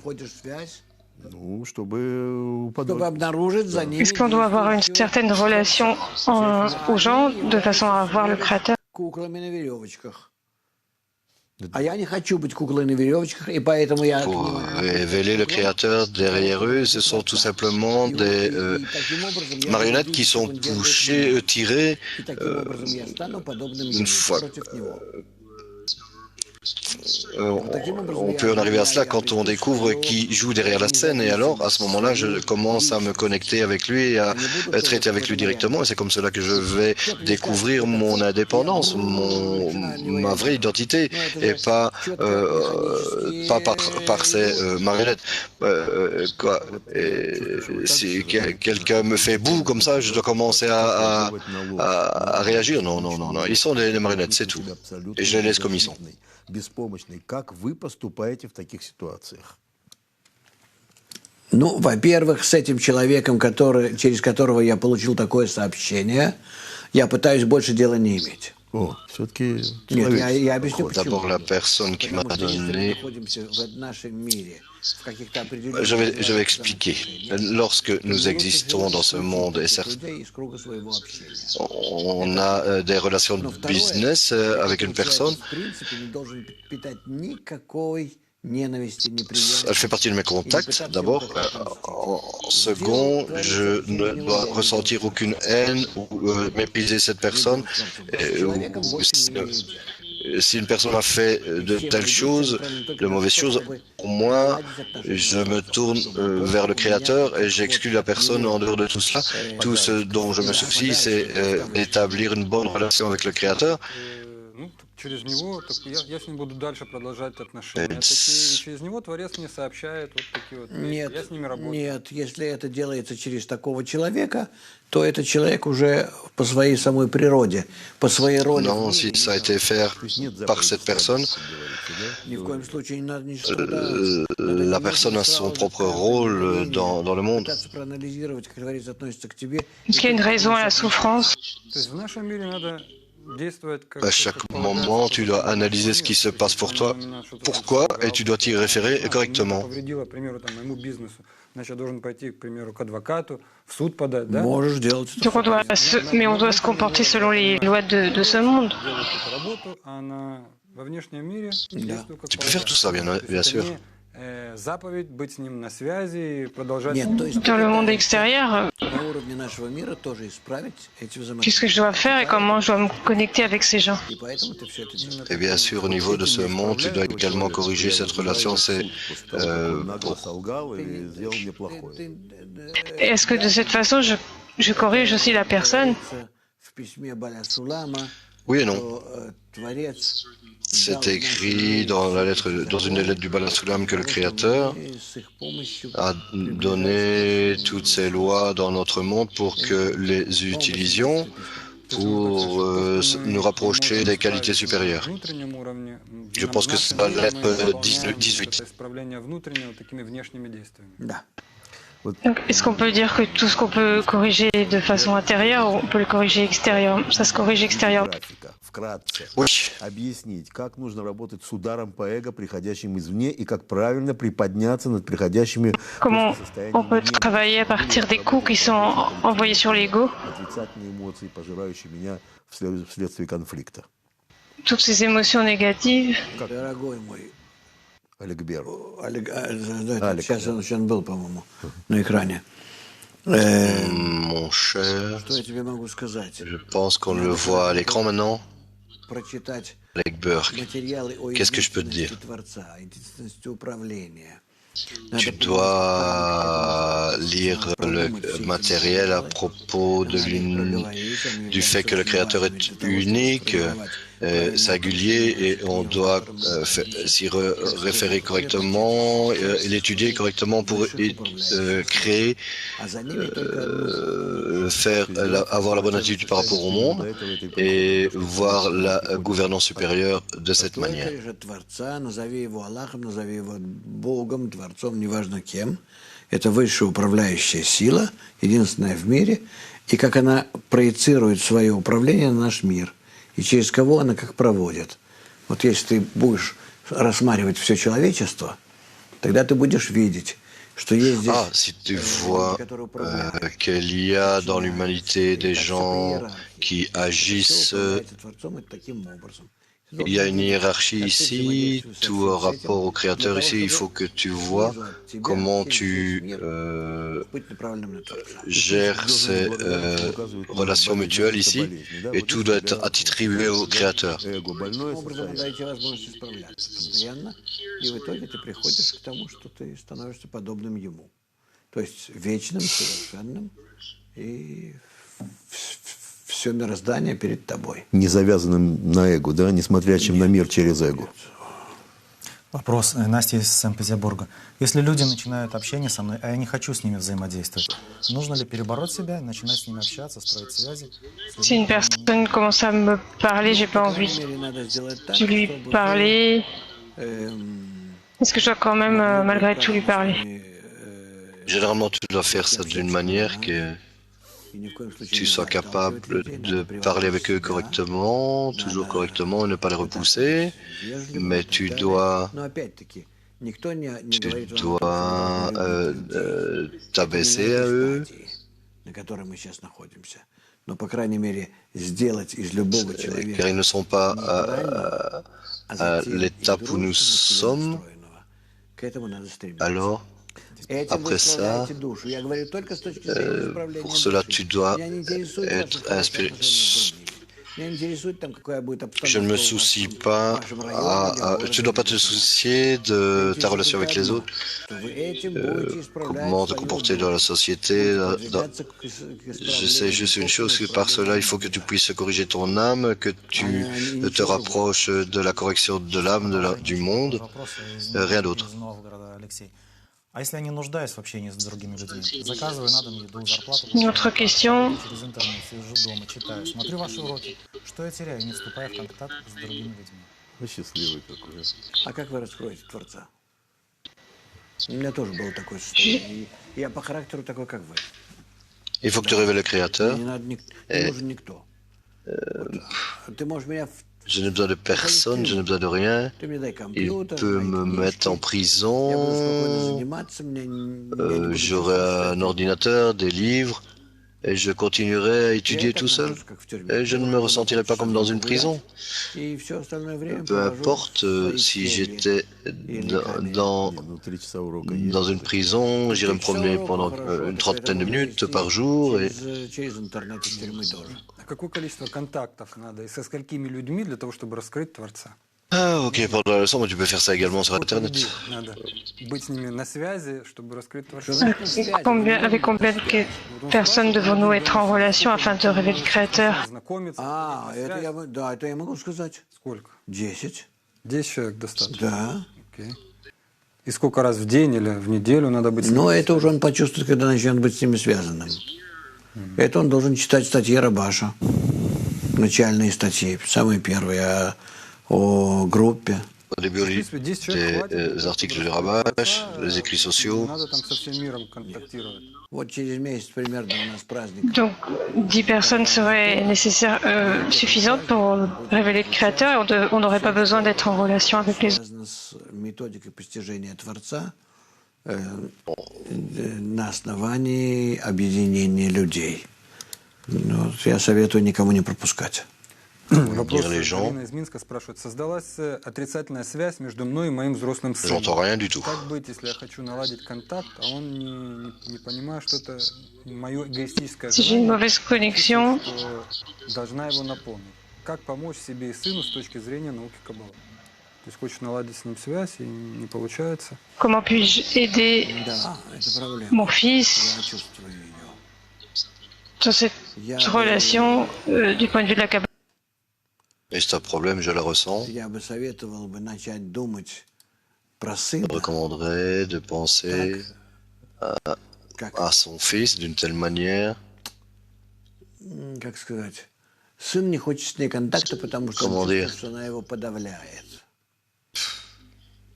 Est-ce qu'on doit avoir une certaine relation aux gens de façon à voir le Créateur? Pour révéler le Créateur derrière eux, ce sont tout simplement des marionnettes qui sont tirées une fois. On peut en arriver à cela quand on découvre qui joue derrière la scène, et alors à ce moment-là je commence à me connecter avec lui et à traiter avec lui directement, et c'est comme cela que je vais découvrir mon indépendance, ma vraie identité, et pas par ces marionnettes. Si quelqu'un me fait boue comme ça, je dois commencer à réagir. Non, ils sont des marionnettes, c'est tout, et je les laisse comme ils sont. Беспомощный. Как вы поступаете в таких ситуациях? Ну, во-первых, с этим человеком, через которого я получил такое сообщение, я пытаюсь больше дела не иметь. О, все-таки Нет, я объясню почему. D'abord, la personne qui m'a donné... Je vais expliquer. Lorsque nous existons dans ce monde, on a des relations de business avec une personne. Elle fait partie de mes contacts, d'abord. En second, je ne dois ressentir aucune haine ou mépriser cette personne. Si une personne a fait de telles choses, de mauvaises choses, pour moi, je me tourne vers le Créateur et j'exclus la personne en dehors de tout cela. Tout ce dont je me soucie, c'est d'établir une bonne relation avec le Créateur. Через него, я с ним буду дальше продолжать отношения. Через него Творец мне сообщает вот такие вот вещи. Я с ними работаю. Нет, если это делается через такого человека, то этот человек уже по своей самой природе, по своей роли. Non, si ça a été fait par cette personne, Ни в коем случае не надо la personne a son propre rôle dans le monde. проанализировать, как говорится, относится к тебе. Est-ce qu'il y a une raison à la souffrance? То есть в нашем мире надо действовать как... À chaque moment, tu dois analyser ce qui se passe pour toi, pourquoi, et tu dois t'y référer correctement. Повредило, к примеру, там, моему бизнесу. Значит, я должен пойти, к примеру, к адвокату, в суд подать, да? Можешь делать. Donc mais on doit se comporter selon les lois de ce monde. Делать эту работу, а она во внешнем мире действует как Tu peux faire tout ça, bien sûr. заповедь, быть с ним на связи, продолжать... Нет, то есть Dans le monde extérieur, на уровне нашего мира тоже исправить эти взаимоотношения. qu'est-ce que je dois faire et comment je dois me connecter avec ces gens? И поэтому ты все это делаешь. Et bien sûr, au niveau de ce monde, tu dois également corriger cette relation. C'est Нагло солгал и сделал мне плохое. Est-ce que de cette façon, je corrige aussi la personne? В письме Баля Сулама, oui et non. что Творец C'est écrit dans une des lettres du Bala Sulam que le Créateur с их помощью a donné toutes ces lois dans notre monde pour que les utilisions pour nous rapprocher des qualités supérieures. внутреннем уровне. Je pense que c'est la lettre 18. Исправление внутреннего такими внешними действиями. Да. Donc, est-ce qu'on peut dire que tout ce qu'on peut corriger de façon intérieure, on peut le corriger extérieurement? Ça se corrige extérieurement. Вкратце. Oui. Объяснить, как нужно работать с ударом по эго, приходящим извне, и как правильно приподняться над приходящими Comment on peut travailler à partir des coups qui sont envoyés sur l'ego отрицательные эмоции, пожирающие меня вследствие конфликта. toutes ces émotions négatives. Дорогой мой, Аликбер. Сейчас он был, по-моему, на экране. Mon cher, Что я тебе могу сказать? je pense qu'on le voit à l'écran maintenant. Прочитать Alec Burke, материалы о qu'est-ce que je peux te dire? единственности Творца, единственности управления. Tu dois lire le matériel à propos du fait que le Créateur est unique, singulier, et on doit s'y référer correctement, et l'étudier correctement pour créer, avoir la bonne attitude par rapport au monde et voir la gouvernance supérieure de cette manière. Творцом, неважно кем. Это высшая управляющая сила, единственная в мире, и как она проецирует свое управление на наш мир, и через кого она как проводит. Вот если ты будешь рассматривать все человечество, тогда ты будешь видеть, что есть здесь... si tu vois qu'il y a dans l'humanité des gens qui agissent, il y a une hiérarchie ici, tout rapport au Créateur ici, il faut que tu vois comment tu gères ces relations mutuelles ici, et tout doit être attribué au Créateur. Все мироздание перед тобой. Не завязанным на эго, да, не смотрящим на мир через эго. Вопрос Насти из Санкт-Петербурга. Если люди начинают общение со мной, а я не хочу с ними взаимодействовать, нужно ли перебороть себя, начинать с ними общаться, строить связи? Si une personne commence à me parler, j'ai pas envie de lui parler. Est-ce que je dois quand même, malgré tout, lui parler? Généralement, tu dois faire ça d'une manière que tu sois capable de parler avec eux correctement, toujours correctement, et ne pas les repousser, mais tu dois t'abaisser à eux. Car ils ne sont pas à l'étape où nous sommes. Alors, après ça, pour cela, tu dois être inspiré. Je ne me soucie pas, tu ne dois pas te soucier de ta relation avec les autres, comment te comporter dans la société. Je sais juste une chose, que par cela, il faut que tu puisses corriger ton âme, que tu te rapproches de la correction de l'âme, du monde, rien d'autre. А если я не нуждаюсь в общении с другими людьми? Заказываю на дом еду, зарплату. Une autre question. Через интернет сижу дома, читаю, смотрю ваши уроки. Что я теряю, не вступая в контакт с другими людьми? Вы счастливый какой. А как вы раскроете Творца? У меня тоже было такое состояние. Я по характеру такой, как вы. Il faut que tu révèles le Créateur. Не нужен никто. Ты можешь меня... Je n'ai besoin de personne, je n'ai besoin de rien. Il peut me mettre en prison. J'aurai un ordinateur, des livres, et je continuerai à étudier tout seul. Et je ne me ressentirai pas comme dans une prison. Peu importe si j'étais dans une prison, j'irai me promener pendant une trentaine de minutes par jour. Какое количество контактов надо и со сколькими людьми для того, чтобы раскрыть Творца? Ah, ok, pendant la leçon, tu peux faire ça également sur Internet. Надо быть с ними на связи, чтобы раскрыть Творца. Avec combien de personnes devons-nous être en relation afin de révéler le Créateur? Это я могу сказать. Сколько? 10. 10 человек достаточно? Да. Окей. И сколько раз в день или в неделю надо быть с ними? Но это уже он почувствует, когда начнет быть с ними связанным. Это он должен читать статьи Рабаша, начальные статьи, самые первые о группе. Au début, des articles de Rabash, les écrits sociaux. Donc, 10 personnes seraient suffisantes pour révéler le Créateur et on n'aurait pas besoin d'être en relation avec les autres. На основании объединения людей. Я советую никому не пропускать. Вопрос les gens. Галина из Минска спрашивает. Создалась отрицательная связь между мной и моим взрослым сыном. J'entends rien du tout. Как быть, если я хочу наладить контакт, а он не понимает, что это мое эгоистическое Si j'ai une желание, mauvaise connexion, что должна его наполнить? Как помочь себе и сыну с точки зрения науки Каббала? То есть хочешь наладить с ним связь, и не получается. comment puis-je aider Да, это проблема. mon fils Я чувствую ее. dans cette relation du point de vue de la Kabbalah? Et c'est un problème, je le ressens. Я бы советовал бы начать думать про Je сына, recommanderais de penser как, à son fils d'une telle manière. как сказать, сын не хочет с ней контакта, потому что Comment он dire? чувствует, что она его подавляет.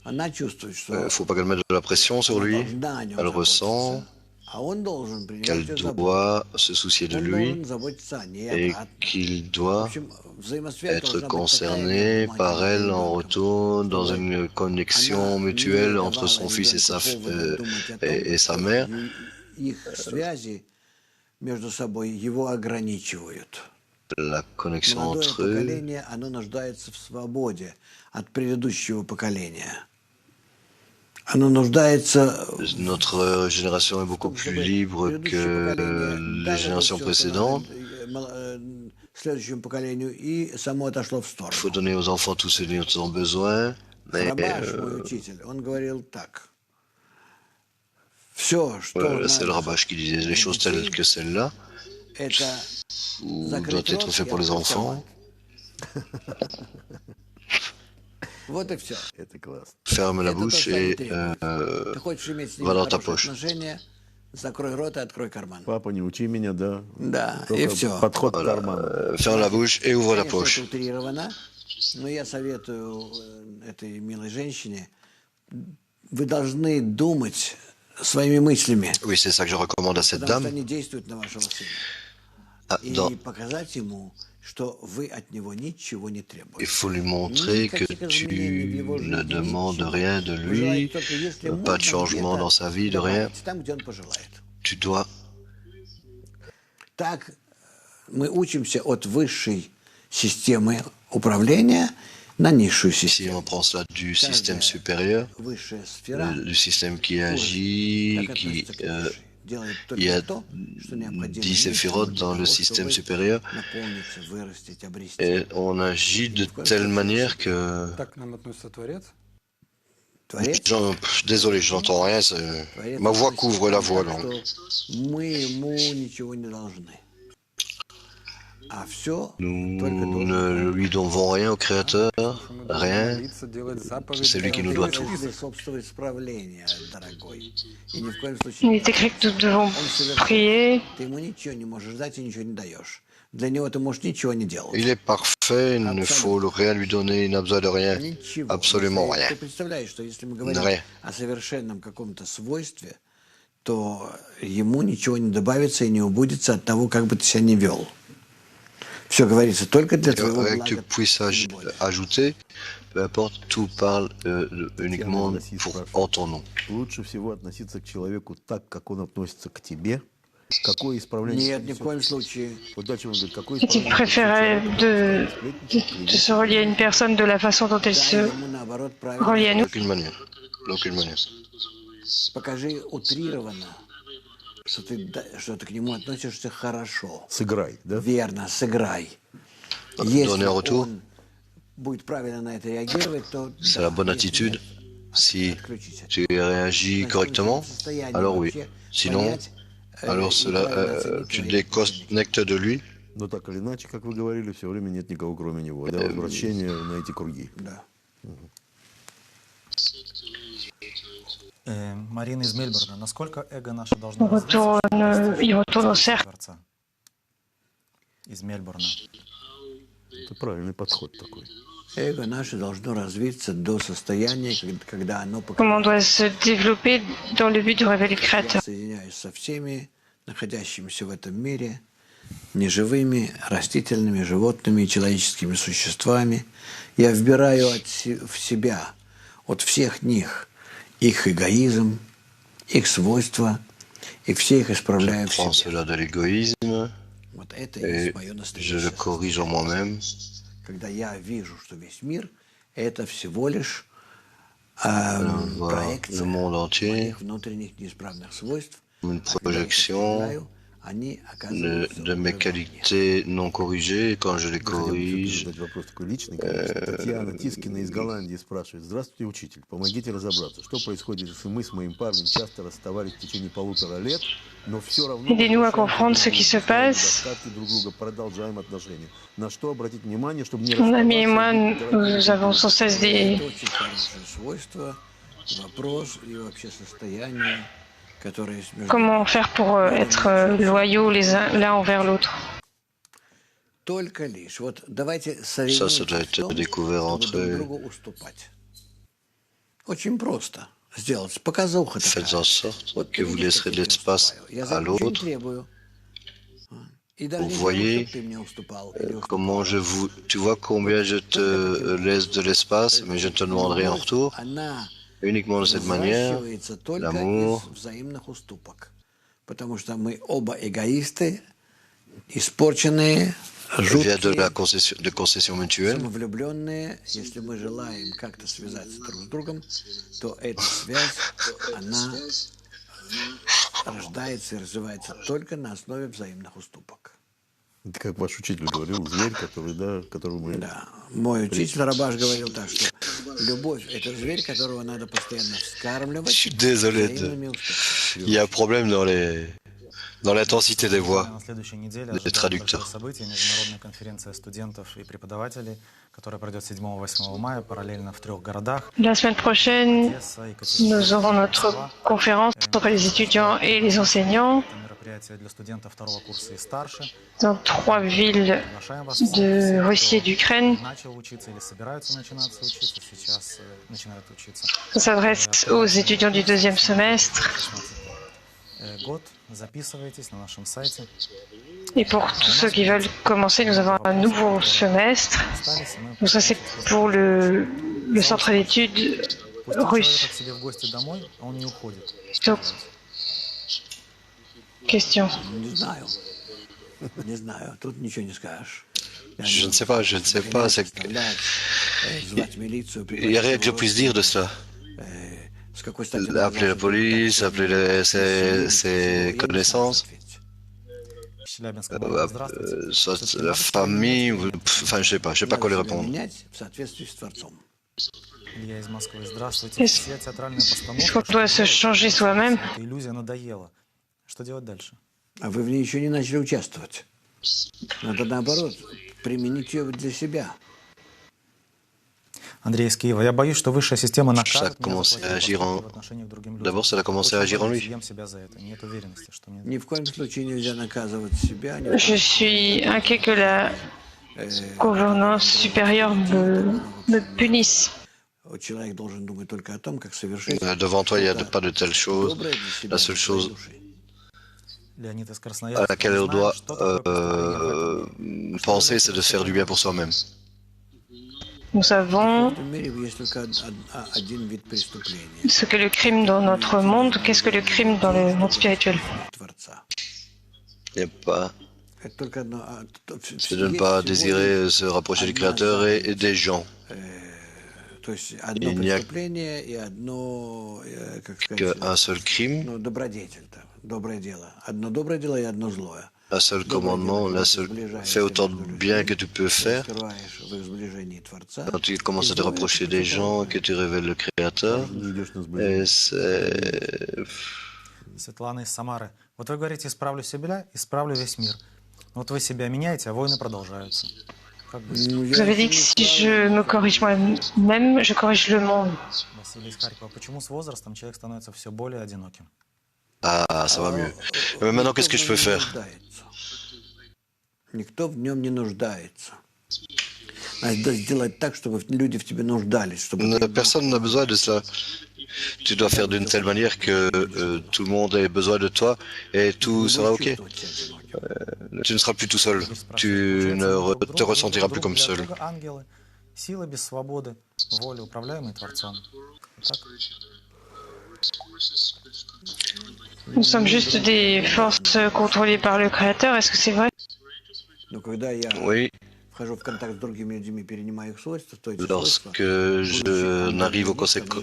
Она чувствует, что Faut pas qu'elle mette de la pression sur она lui. должна о нем Elle ressent заботиться, а он должен принять qu'elle ее заботу. doit se soucier de Он lui должен заботиться о ней et обратно. qu'il В doit общем, взаимосвязь être должна быть такая concerné между par матерью и elle en ребенком, retour dans чтобы une connexion она mutuelle не entre давала son fils et ребенку повода думать о том, et sa что mère. их связи между собой его ограничивают. La connexion Молодое entre eux, поколение, оно нуждается в свободе от предыдущего поколения. Оно нуждается notre génération est beaucoup plus libre que les générations précédentes. следующему поколению и само отошло в Il сторону. faut donner aux enfants tout ce dont ils ont besoin. Mais Рабаш, мой учитель, он говорил так. Все, что c'est le надо, Rabbach qui disait les choses telles que celles-là, это ou закрыть doit être рот fait и pour les открыть enfants. карман. Вот и все. Это классно. Ferme la Это то, bouche что они et требуют. Ты хочешь иметь с ними va dans ta хорошие poche. отношения, закрой рот и открой карман. Папа, не учи меня, да. Да, Только и все. подход к карману. Ferme la bouche et ouvre la Конечно, poche. это утрировано, но я советую этой милой женщине, вы должны думать своими мыслями, Oui, c'est ça que je recommande à cette потому что dame. они действуют на вашего сына. Ah, И показать ему, что вы от него ничего не Il требуете. faut lui montrer que tu ne demandes rien de Вы lui, желаете только, если pas de можно, changement dans sa vie, de rien. добавить там, где он пожелает. Tu dois Так мы учимся от высшей системы управления на низшую Si систему. on prend cela du système supérieur, Высшая сфера du système qui так agit, qui относится к высшей. Делает il y a только то, что необходимо 10 séphirotes dans le système supérieur, наполниться, вырастить, обрести. et on agit de telle manière que... Так к нам относится Творец. Творец, Désolé, je n'entends rien, Творец ma voix относится couvre la к voix. тому, Donc. что мы ему ничего не должны. А все Nous только ne lui devons rien au Créateur, Мы должны rien. молиться, делать заповеди. C'est lui qui nous Ты doit можешь tout. способствовать исправлению, дорогой. И ни в коем Il случае est écrit que nous devons он совершен. prier. Ты ему ничего не можешь дать и ничего не даешь. Для него ты можешь ничего не делать. Il est parfait, il ne faut rien lui donner, il n'a besoin de rien. Ничего. Absolument Если rien. Ты представляешь, что если мы говорим Rien. о совершенном каком-то свойстве, то ему ничего не добавится и не убудется от того, как бы ты себя не вел. Все говорится только для твоего Rien que tu блага. puisses ajouter, peu importe, tout parle uniquement en ton nom. Лучше всего относиться к человеку так, как он относится к тебе. Какое исправление? Нет, ни в коем случае. Вот дальше он говорит, какое Il исправление? préférait de se relier à une personne de la façon dont elle Дай se ему, наоборот, правильно. relie à nous. D'aucune manière. D'aucune manière. Покажи утрированно, что ты к нему относишься хорошо. Сыграй, да? Верно, сыграй. Donner Если un retour. он будет правильно на это реагировать, то C'est да, la bonne если attitude. нет, Si отключите. tu réagis Значит, correctement, он в состоянии alors oui. вообще Sinon, понять, alors и cela, правильно оценить tu твои déconnectes de lui. Но так или иначе, как вы говорили, все время нет никого, кроме него. Да, возвращение на эти круги. Да. Марина из Мельбурна. Насколько эго наше должно Il retourne au cercle. Творца? Из Мельбурна. Это правильный подход такой. Эго наше должно развиться до состояния, когда оно Comment on doit se développer dans le but de révéler le Я Créateur. соединяюсь со всеми находящимися в этом мире, неживыми, растительными, животными и человеческими существами. Я вбираю в себя, от всех них, их эгоизм, их свойства, и все их исправляю в Prends себе. cela de l'égoïsme Вот это и et есть мое je le настоящее. corrige en moi-même. когда я вижу, что весь мир – это всего лишь Le monde entier, моих внутренних неисправных свойств, une projection de mes qualités non corrigées, et quand je les corrige, Задать вопрос такой личный, конечно. Татьяна Тискина из Голландии спрашивает. Здравствуйте, учитель. Помогите разобраться, что происходит, если мы с моим парнем часто расставались в течение 1,5 лет, но все равно Aidez-nous à comprendre ce qui se passe. недостатки друг друга, продолжаем отношения. На что обратить внимание, чтобы не Mon ami et moi, расставаться? nous avons sans cesse des... Это очень хорошее свойство, вопрос и вообще состояние, которое есть между Comment faire pour être loyaux l'un envers l'autre? только лишь. Вот давайте ça соединимся doit в être том, découvert чтобы entre друг eux. другу уступать. Очень просто сделать. Показуха Faites такая. en sorte Вот que vous видишь, laisserez как de я тебе l'espace уступаю. Я à за ничего не l'autre. требую. И даже Vous не voyez требую, чтобы ты мне уступал или уступала. comment tu vois combien je te laisse de l'espace, mais je ne te demanderai en retour. Она Uniquement de cette manière, взращивается только l'amour из взаимных уступок. Потому что мы оба эгоисты, испорченные, vient de la жуткие, concession mutuelle. самовлюбленные. Если мы желаем как-то связаться друг с другом, то эта связь, она рождается и развивается только на основе взаимных уступок. Это как ваш учитель говорил, зверь, которого мы... Да, мой учитель Рабаш говорил так, что любовь – это зверь, которого надо постоянно вскармливать. Je suis désolé, взаимными уступками. il y a un problème dans l'intensité des voix На следующей неделе des ожидает traducteurs. большое событие, международная конференция студентов и преподавателей, которая пройдет 7-8 мая параллельно в 3 городах. La semaine prochaine, Одесса, Екатеринбург, nous aurons notre Москва. conférence entre les étudiants et les enseignants Это мероприятие для студентов второго курса и старше. dans 3 villes Приглашаем вас de всех, Russie et кто d'Ukraine. начал учиться или собираются начинаться учиться, сейчас начинают учиться. Ça s'adresse aux étudiants du deuxième semestre. Год, записывайтесь на нашем сайте. Et pour tous ceux qui veulent commencer, nous avons un nouveau semestre. Остались, мы Donc ça, c'est pour le centre d'études пустим russe. человека к себе в гости домой, а он не уходит. Donc, question. Не знаю, тут ничего не скажешь. Je ne sais pas, il n'y a rien que je puisse dire de cela. Appeler la police, appeler ses connaissances, Челябинск, Москва, здравствуйте. soit la famille, enfin je sais pas quoi lui répondre. менять в соответствии с Творцом. Илья из Москвы, здравствуйте. Est-ce Вся театральная qu'on постановка, doit se changer soi-même? эта иллюзия надоела. Что делать дальше? А вы в ней еще не начали участвовать. Надо наоборот, применить ее для себя. Андрей из Киева, я боюсь, что высшая система накажет меня commencer за à agir плохие en- поступки в отношении к другим людям. D'abord, ça a commencé à Очень agir en боюсь, lui. ем себя за это. Нет уверенности, что мне... Ни в коем случае нельзя наказывать себя. ни в Je suis inquiet que la gouvernance supérieure me punisse. коем- Человек должен думать только о том, как совершить Devant toi, il n'y a pas de telles choses. доброе для себя, La seule для своей chose души. Леонид из à Красноярска. laquelle Не on знаю, doit что такое поступление в этом. penser, c'est de faire du bien pour soi-même. Nous savons В этом мире есть только один вид преступления ce qu'est le crime dans notre monde. Qu'est-ce que le crime dans le monde spirituel? Творца. Il n'y a pas, Это только одно. c'est de ne pas désirer se rapprocher du Créateur et des gens. То есть одно Il n'y a преступление и одно, как сказать, Qu'un seul crime, ну, добродетель-то, доброе дело. Одно доброе дело и одно злое. un seul commandement, fais autant de bien que tu peux faire. Скрываешь в их сближении Творца. Quand tu commences à te rapprocher des gens, que tu révèles le Créateur, Не идешь на сближение. et c'est... Светлана из Самары. Вот вы говорите, исправлю себя, исправлю весь мир. Вот вы себя меняете, а войны продолжаются. Как бы Vous avez dit que si je me corrige moi-même, je corrige le monde. Василий из Харькова. Почему с возрастом человек становится все более одиноким? Ah, ça va mieux. Mais maintenant, qu'est-ce que je peux faire? Никто в нем не нуждается. Надо сделать так, чтобы люди в тебе нуждались. Чтобы ты Personne n'a besoin de cela. Tu dois faire d'une telle manière que tout le monde ait besoin de toi et tout sera OK. чувствовать себя одиноким. Tu ne seras plus tout seul. Tu ne te ressentiras plus comme seul. Ангелы, сила без свободы, воля, управляемой Творцом. Так? Nous sommes juste des forces contrôlées par le Créateur. Est-ce que c'est vrai? Но когда я Oui, Lorsque je n'arrive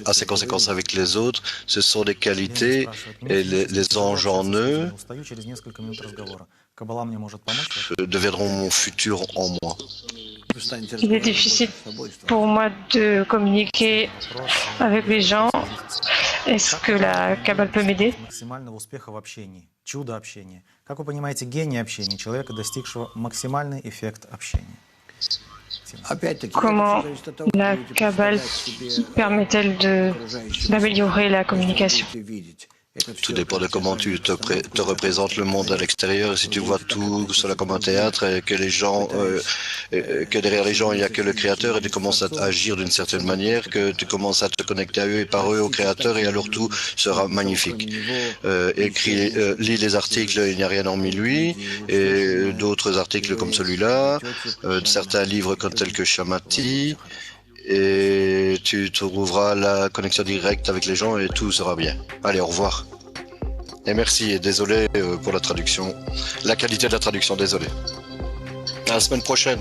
à ces conséquences avec les autres, ce sont des qualités et les anges en eux deviendront mon futur en moi. Il est difficile pour moi de communiquer avec les gens. Est-ce que la Kabbale peut m'aider? Максимального успеха в общении, чудо общения. Как вы понимаете, гений общения, человека, достигшего максимальный эффект общения? Comment la Kabbale permet-elle d'améliorer la communication? Tout dépend de comment tu te représentes le monde à l'extérieur. Si tu vois tout cela comme un théâtre et que les gens, que derrière les gens il n'y a que le Créateur et tu commences à agir d'une certaine manière, que tu commences à te connecter à eux et par eux au Créateur et alors tout sera magnifique. Lis les articles, il n'y a rien hormis lui, et d'autres articles comme celui-là, certains livres tels que Shamati, et tu trouveras la connexion directe avec les gens et tout sera bien. Allez, au revoir. Et merci et désolé pour la traduction. La qualité de la traduction, désolé. À la semaine prochaine.